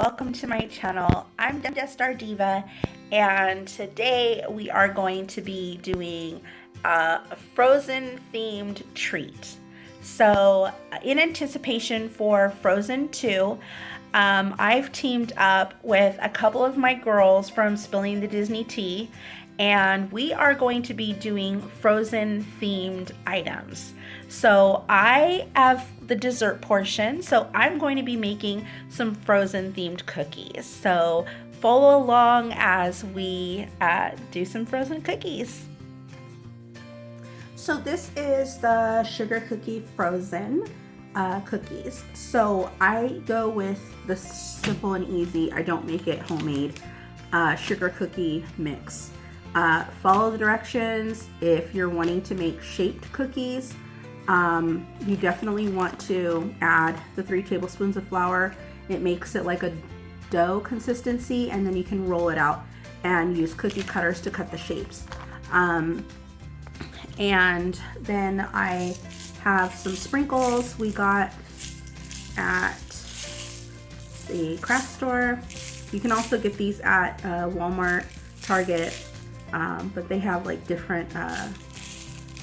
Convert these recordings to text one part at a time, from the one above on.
welcome to my channel. I'm Just Our Diva, and today we are going to be doing a Frozen themed treat. So in anticipation for Frozen 2, I've teamed up with a couple of my girls from Spilling the Disney Tea, and we are going to be doing Frozen themed items. So I have the dessert portion, so I'm going to be making some Frozen themed cookies. So follow along as we do some Frozen cookies. So this is the sugar cookie Frozen cookies. So I go with the simple and easy, I don't make it homemade, sugar cookie mix. Follow the directions. If you're wanting to make shaped cookies, you definitely want to add the 3 tablespoons of flour. It makes it like a dough consistency, and then you can roll it out and use cookie cutters to cut the shapes. And then I have some sprinkles we got at the craft store. You can also get these at Walmart, Target, but they have like different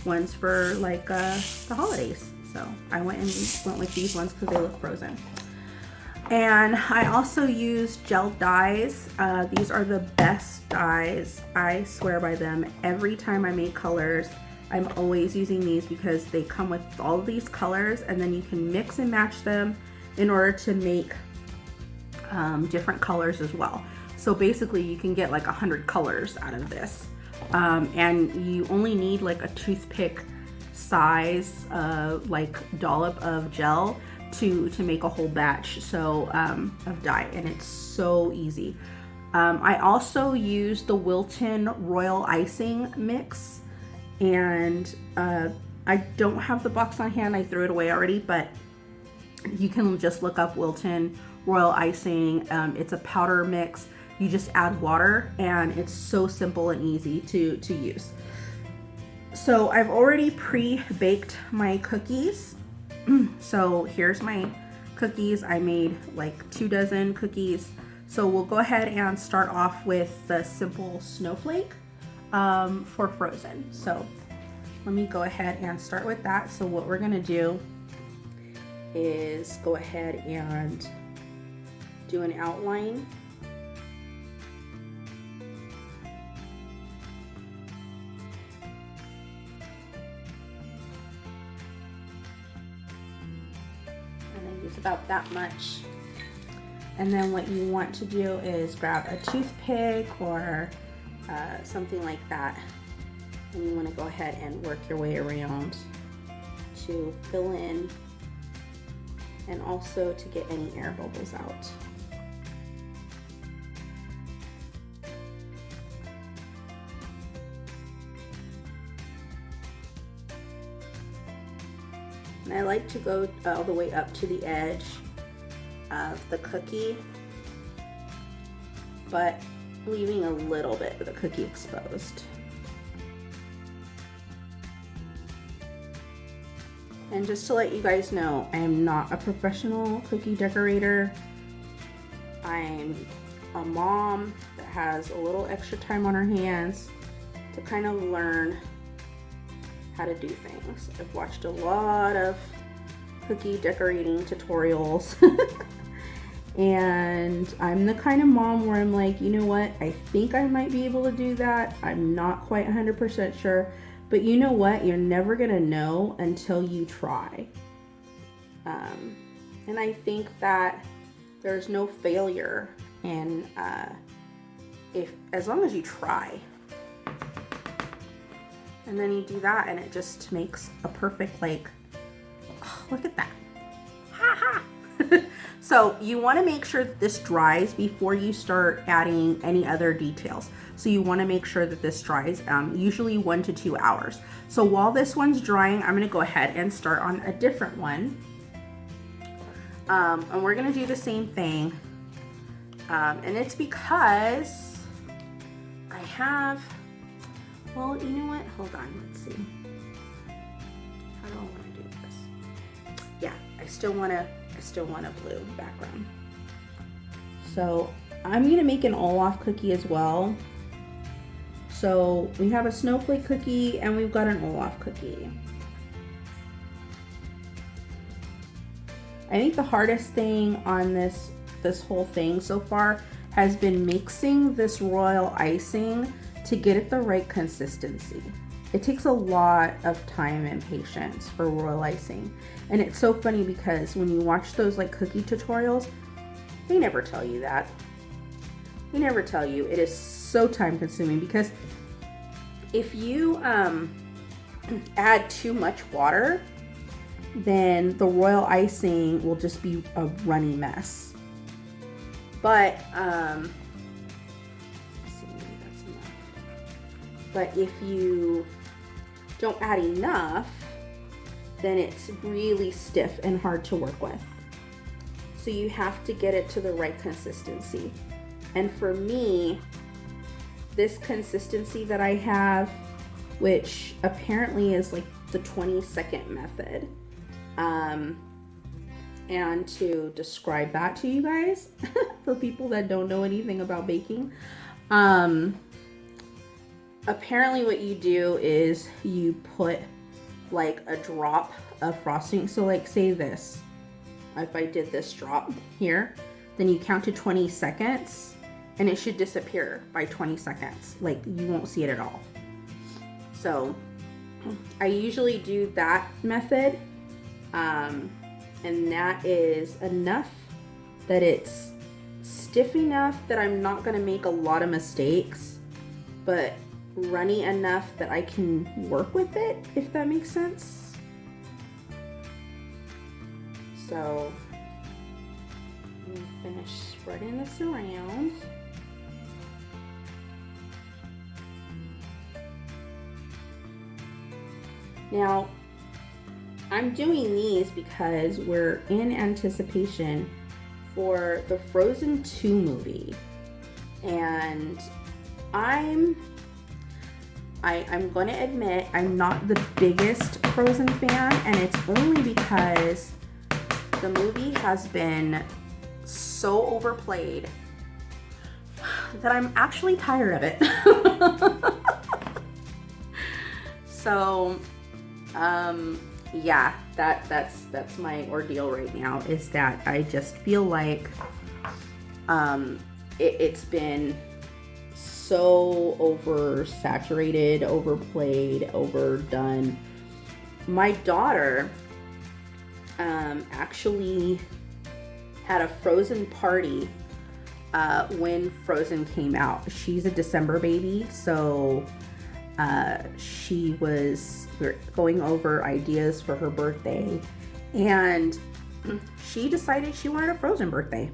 ones for like the holidays. So I went with these ones because they look frozen. And I also use gel dyes. These are the best dyes. I swear by them. Every time I make colors, I'm always using these because they come with all of these colors, and then you can mix and match them in order to make different colors as well. So basically you can get like 100 colors out of this. And you only need like a toothpick size like dollop of gel to make a whole batch of dye, and it's so easy. I also use the Wilton Royal Icing mix, and I don't have the box on hand, I threw it away already, but you can just look up Wilton Royal Icing. It's a powder mix. You just add water, and it's so simple and easy to use. So I've already pre-baked my cookies. So here's my cookies. I made like 2 dozen cookies. So we'll go ahead and start off with the simple Snowflake for Frozen. So let me go ahead and start with that. So what we're gonna do is go ahead and do an outline. About that much. And then what you want to do is grab a toothpick or something like that, and you want to go ahead and work your way around to fill in and also to get any air bubbles out. And I like to go all the way up to the edge of the cookie, but leaving a little bit of the cookie exposed. And just to let you guys know, I am not a professional cookie decorator. I'm a mom that has a little extra time on her hands to kind of learn how to do things. I've watched a lot of cookie decorating tutorials and I'm the kind of mom where I'm like, you know what, I think I might be able to do that. I'm not quite 100% sure, but you know what, you're never gonna know until you try. And I think that there's no failure in as long as you try. And then you do that, and it just makes a perfect, like, oh, look at that. Ha ha. So you want to make sure that this dries before you start adding any other details. So you want to make sure that this dries, usually 1 to 2 hours. So while this one's drying, I'm going to go ahead and start on a different one. And we're going to do the same thing. And it's because I have... Well, you know what? Hold on. Let's see. How do I want to do this? Yeah, I still want a blue background. So I'm gonna make an Olaf cookie as well. So we have a snowflake cookie and we've got an Olaf cookie. I think the hardest thing on this whole thing so far has been mixing this royal icing to get it the right consistency. It takes a lot of time and patience for royal icing. And it's so funny because when you watch those like cookie tutorials, they never tell you that. They never tell you. It is so time consuming because if you add too much water, then the royal icing will just be a runny mess. But let's see, maybe that's enough. But if you don't add enough, then it's really stiff and hard to work with. So you have to get it to the right consistency. And for me, this consistency that I have, which apparently is like the 20-second method, and to describe that to you guys, for people that don't know anything about baking, apparently what you do is you put like a drop of frosting. So like say this, if I did this drop here, then you count to 20 seconds and it should disappear by 20 seconds. Like you won't see it at all. So I usually do that method. And that is enough that it's stiff enough that I'm not gonna make a lot of mistakes, but runny enough that I can work with it, if that makes sense. So I'm gonna finish spreading this around. Now, I'm doing these because we're in anticipation for the Frozen 2 movie. And I'm going to admit I'm not the biggest Frozen fan, and it's only because the movie has been so overplayed that I'm actually tired of it. So, yeah, that's my ordeal right now, is that I just feel like it's been so oversaturated, overplayed, overdone. My daughter actually had a Frozen party when Frozen came out. She's a December baby, so we're going over ideas for her birthday, and she decided she wanted a Frozen birthday.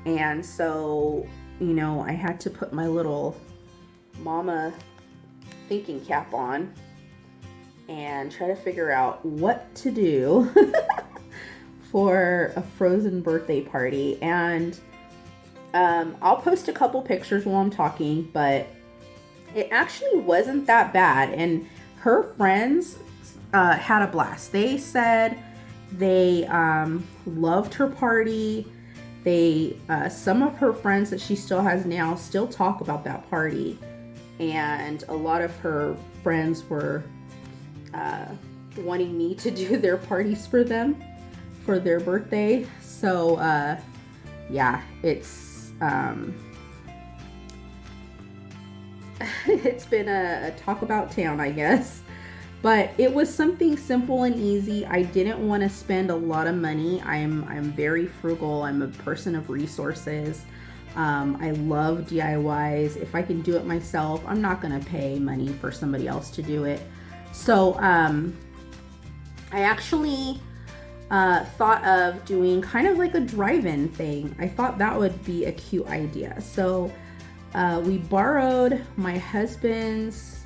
And so, you know, I had to put my little mama thinking cap on and try to figure out what to do for a Frozen birthday party. And I'll post a couple pictures while I'm talking, but it actually wasn't that bad. And her friends had a blast. They said they loved her party. Some of her friends that she still has now still talk about that party. And a lot of her friends were wanting me to do their parties for them for their birthday. So yeah, it's it's been a talk about town, I guess. But it was something simple and easy. I didn't want to spend a lot of money. I'm very frugal. I'm a person of resources. I love DIYs. If I can do it myself, I'm not going to pay money for somebody else to do it. So I actually thought of doing kind of like a drive-in thing. I thought that would be a cute idea. So we borrowed my husband's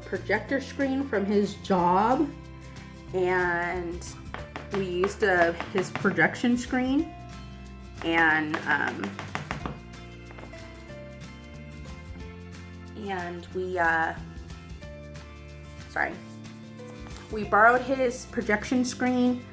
projector screen from his job, and we used his projection screen, and we borrowed his projection screen,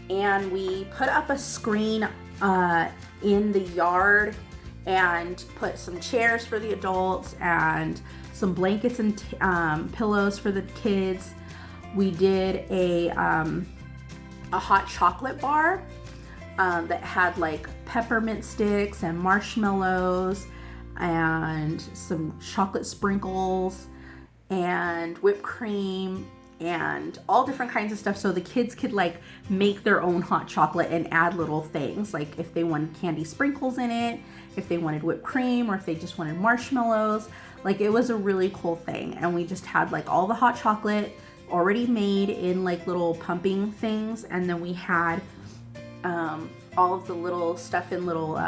and we put up a screen in the yard and put some chairs for the adults and some blankets and pillows for the kids. We did a hot chocolate bar that had like peppermint sticks and marshmallows and some chocolate sprinkles and whipped cream and all different kinds of stuff, so the kids could like make their own hot chocolate and add little things, like if they wanted candy sprinkles in it, if they wanted whipped cream, or if they just wanted marshmallows. Like, it was a really cool thing. And we just had like all the hot chocolate already made in like little pumping things, and then we had all of the little stuff in little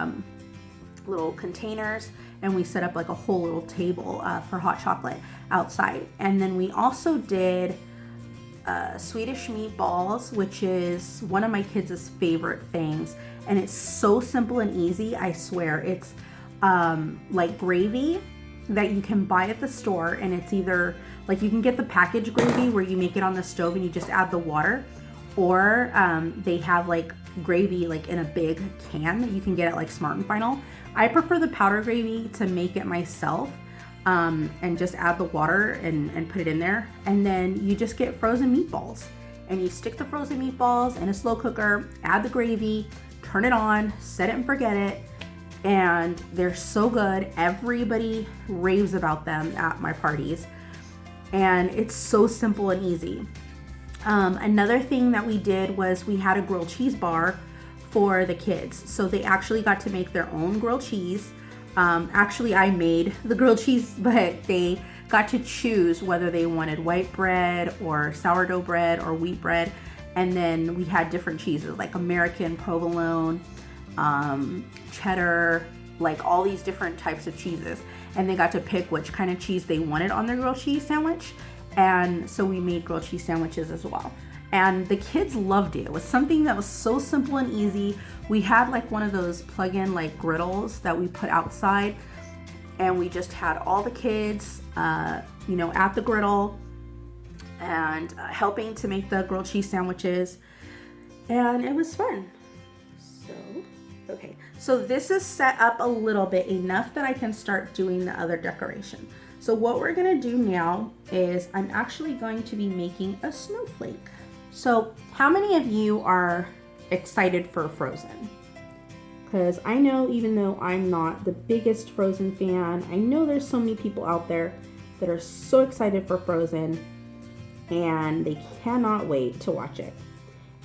containers, and we set up like a whole little table for hot chocolate outside. And then we also did Swedish meatballs, which is one of my kids' favorite things, and it's so simple and easy. I swear, it's like gravy that you can buy at the store, and it's either like you can get the packaged gravy where you make it on the stove and you just add the water, or they have like gravy like in a big can that you can get at like Smart and Final. I prefer the powder gravy to make it myself, and just add the water and put it in there. And then you just get frozen meatballs, and you stick the frozen meatballs in a slow cooker, add the gravy, turn it on, set it and forget it. And they're so good. Everybody raves about them at my parties. And it's so simple and easy. Another thing that we did was we had a grilled cheese bar for the kids. So they actually got to make their own grilled cheese. Actually, I made the grilled cheese, but they got to choose whether they wanted white bread or sourdough bread or wheat bread. And then we had different cheeses like American, provolone, cheddar, like all these different types of cheeses. And they got to pick which kind of cheese they wanted on their grilled cheese sandwich. And so we made grilled cheese sandwiches as well. And the kids loved it. It was something that was so simple and easy. We had like one of those plug-in like griddles that we put outside, and we just had all the kids, at the griddle and helping to make the grilled cheese sandwiches. And it was fun. Okay, so this is set up a little bit enough that I can start doing the other decoration. So what we're gonna do now is I'm actually going to be making a snowflake. So how many of you are excited for Frozen? Because I know, even though I'm not the biggest Frozen fan, I know there's so many people out there that are so excited for Frozen and they cannot wait to watch it.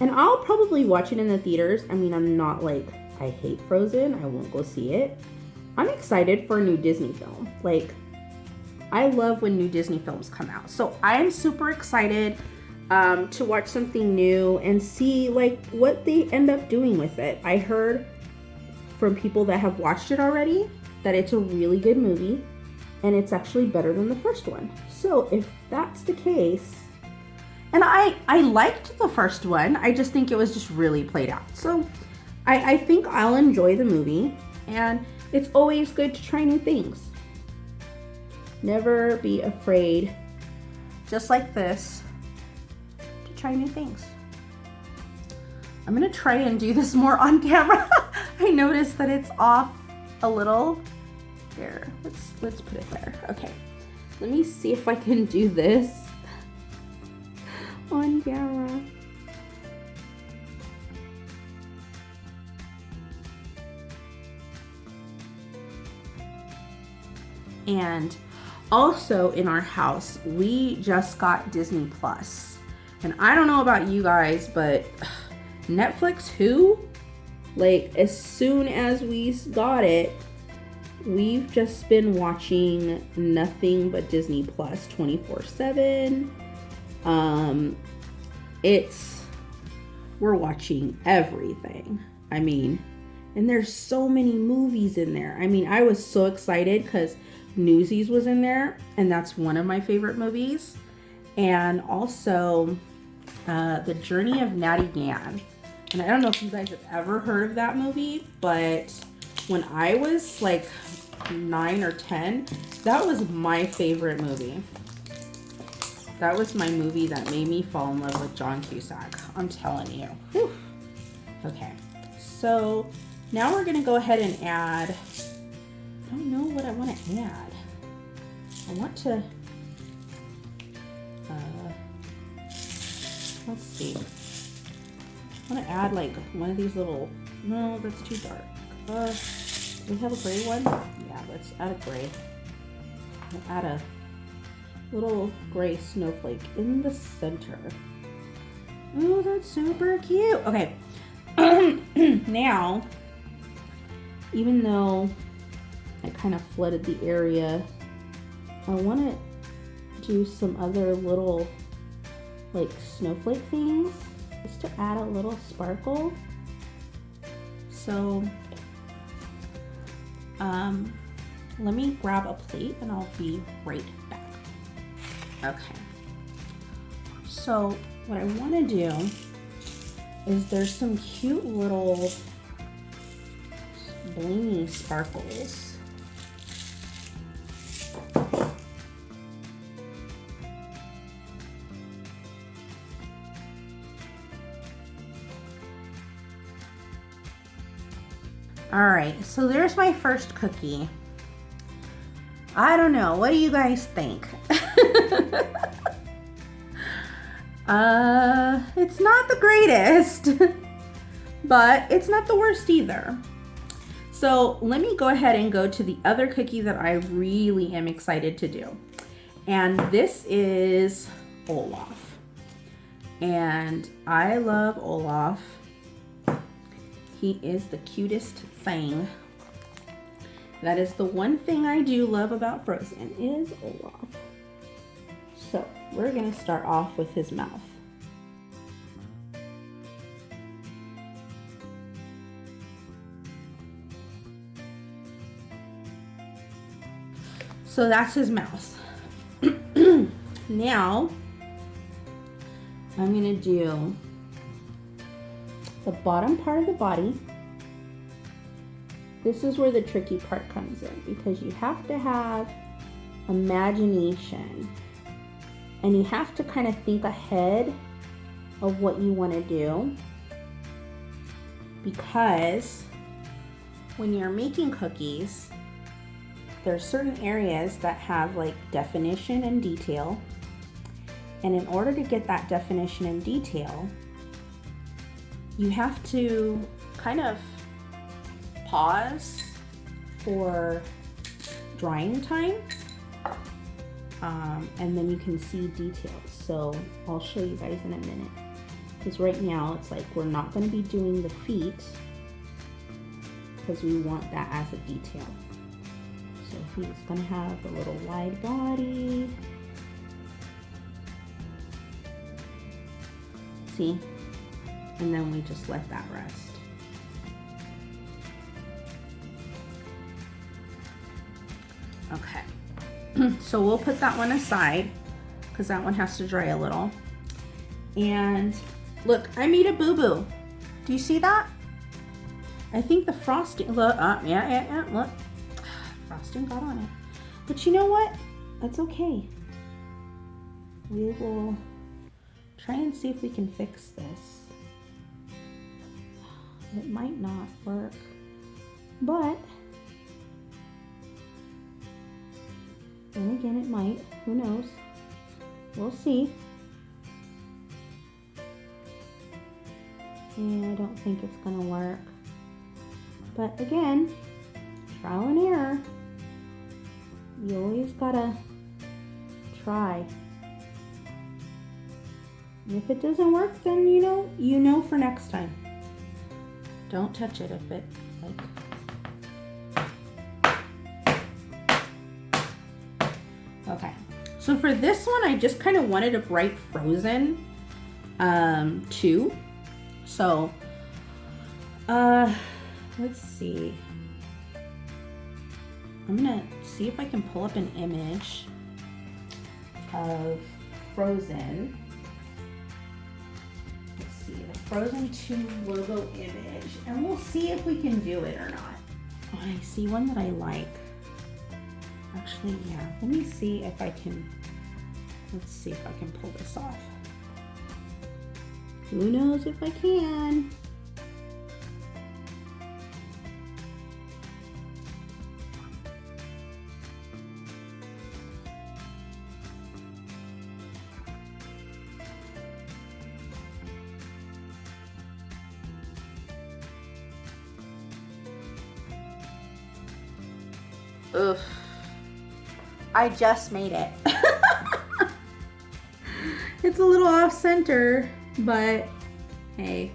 And I'll probably watch it in the theaters. I mean, I'm not like, I hate Frozen, I won't go see it. I'm excited for a new Disney film. Like, I love when new Disney films come out. So I am super excited to watch something new and see like what they end up doing with it. I heard from people that have watched it already that it's a really good movie and it's actually better than the first one. So if that's the case, and I liked the first one, I just think it was just really played out. So I think I'll enjoy the movie, and it's always good to try new things. Never be afraid, just like this, to try new things. I'm gonna try and do this more on camera. I noticed that it's off a little. There, let's put it there. Okay, let me see if I can do this on camera. And also in our house, we just got Disney Plus. And I don't know about you guys, but Netflix who? Like, as soon as we got it, we've just been watching nothing but Disney Plus 24/7. We're watching everything. I mean, and there's so many movies in there. I mean, I was so excited because Newsies was in there, and that's one of my favorite movies. And also The Journey of Natty Dan. And I don't know if you guys have ever heard of that movie, but when I was like 9 or 10, that was my favorite movie. That was my movie that made me fall in love with John Cusack. I'm telling you. Whew. Okay, so Now we're gonna go ahead and add, I don't know what I want to add. I want to, let's see. I want to add like one of these little, no, that's too dark. Do we have a gray one? Yeah, let's add a gray. I'll add a little gray snowflake in the center. Oh, that's super cute. Okay. Now, even though I kind of flooded the area, I want to do some other little like snowflake things just to add a little sparkle. So let me grab a plate and I'll be right back. Okay, so what I want to do is there's some cute little blingy sparkles. All right, so there's my first cookie. I don't know, what do you guys think? It's not the greatest, but it's not the worst either. So let me go ahead and go to the other cookie that I really am excited to do. And this is Olaf. And I love Olaf. He is the cutest thing. That is the one thing I do love about Frozen is Olaf. So we're gonna start off with his mouth. So that's his mouth. Now I'm gonna do the bottom part of the body. This is where the tricky part comes in because you have to have imagination and you have to kind of think ahead of what you want to do, because when you're making cookies, there are certain areas that have like definition and detail, and in order to get that definition and detail, you have to kind of pause for drying time, and then you can see details. So I'll show you guys in a minute, because right now it's like we're not going to be doing the feet because we want that as a detail. So he's going to have a little wide body. See? And then we just let that rest. Okay, so we'll put that one aside because that one has to dry a little. And look, I made a boo-boo. Do you see that? I think the frosting, look, yeah, look. Frosting got on it. But you know what? That's okay. We will try and see if we can fix this. It might not work, but then again, it might. Who knows? We'll see. Yeah, I don't think it's gonna work. But again, trial and error. You always gotta try. And if it doesn't work, then you know for next time. Don't touch it if it okay. So for this one, I just kind of wanted a bright Frozen too. So let's see. I'm gonna see if I can pull up an image of Frozen. Let's see, the Frozen 2 logo image, and we'll see if we can do it or not. Oh, I see one that I like. Actually, yeah, let me see if I can, let's see if I can pull this off. Who knows if I can? Ugh. I just made it. It's a little off center, but hey.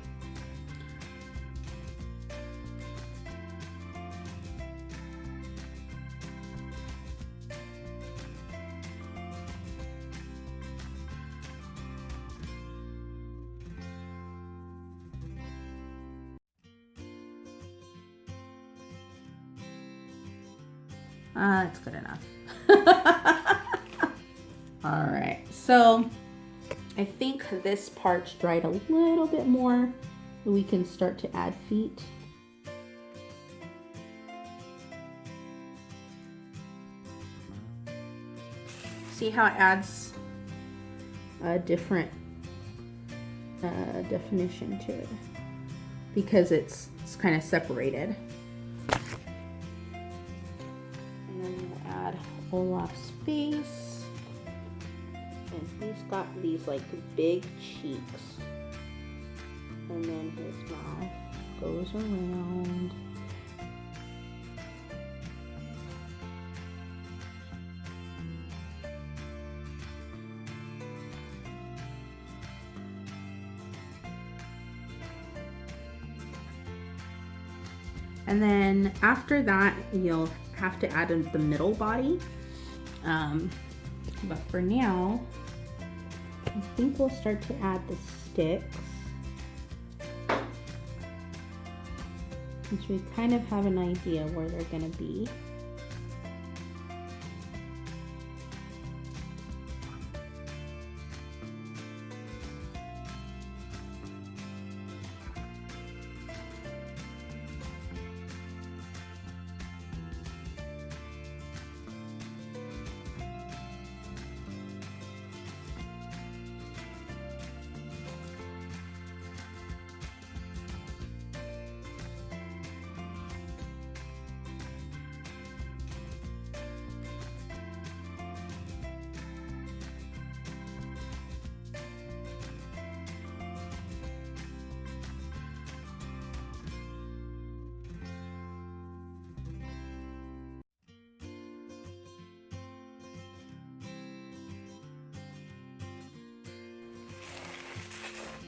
That's good enough. All right, so I think this part's dried a little bit more. We can start to add feet. See how it adds a different definition to it because it's kind of separated. Olaf's face, and he's got these like big cheeks, and then his mouth goes around. And then after that, you'll have to add in the middle body. But for now, I think we'll start to add the sticks, since we kind of have an idea where they're going to be.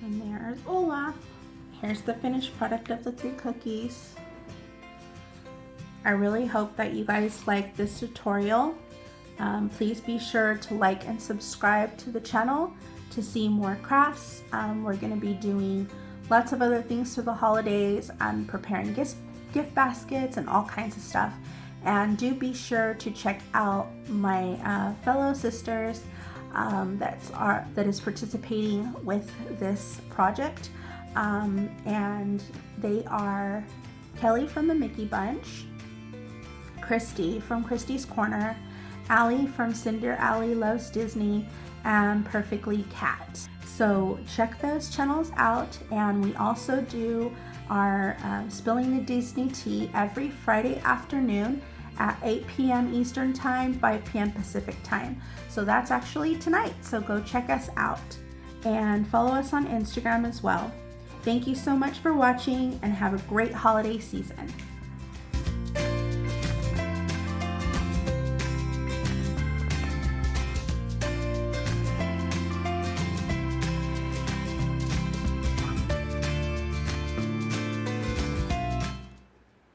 And there's Olaf. Here's the finished product of the 3 cookies. I really hope that you guys like this tutorial. Please be sure to like and subscribe to the channel to see more crafts. We're going to be doing lots of other things for the holidays. I'm preparing gift baskets and all kinds of stuff. And do be sure to check out my fellow sisters that is participating with this project, and they are Kelly from the Mickey Bunch, Christy from Christys Corner, Allie from Cinder Allie Loves Disney, and Perfectly Cat. So check those channels out, and we also do our Spilling the Disney Tea every Friday afternoon at 8 p.m. Eastern Time, 5 p.m. Pacific Time. So that's actually tonight, so go check us out and follow us on Instagram as well. Thank you so much for watching, and have a great holiday season.